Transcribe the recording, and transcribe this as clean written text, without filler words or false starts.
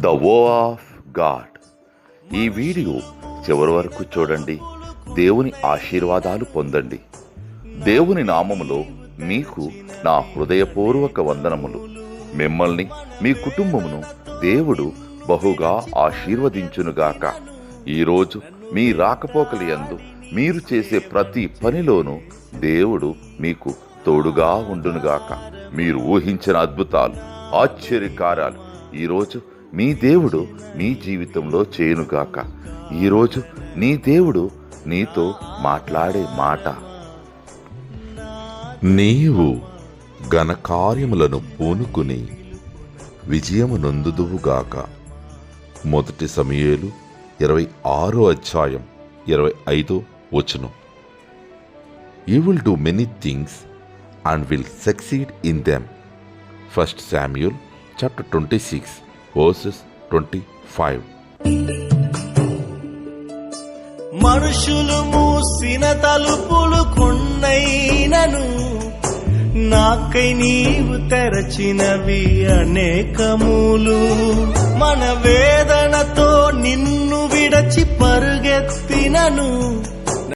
The వో of God. ఈ video చివరి వరకు చూడండి. దేవుని ఆశీర్వాదాలు పొందండి. దేవుని నామములో మీకు నా హృదయపూర్వక వందనములు. మిమ్మల్ని మీ కుటుంబమును దేవుడు బహుగా ఆశీర్వదించునుగాక. ఈరోజు మీ రాకపోకలి యందు మీరు చేసే ప్రతి పనిలోనూ దేవుడు మీకు తోడుగా ఉండునుగాక. మీరు ఊహించిన అద్భుతాలు, ఆశ్చర్యకార్యాలు ఈరోజు మీ దేవుడు మీ జీవితంలో చేయునుగాక. ఈరోజు నీ దేవుడు నీతో మాట్లాడే మాట, నీవు ఘనకార్యములను పూనుకుని విజయము నొందుదువుగాక. 1 సమూయేలు 26:25. You will do many things and will succeed in them. 1 Samuel chapter 26:25. మనుషులు మూసిన తలుపులు కొన్నైనను నాకై నీవు తెరచినవి అనేకములు. మన వేదనతో నిన్ను విడచి పరుగెత్తినను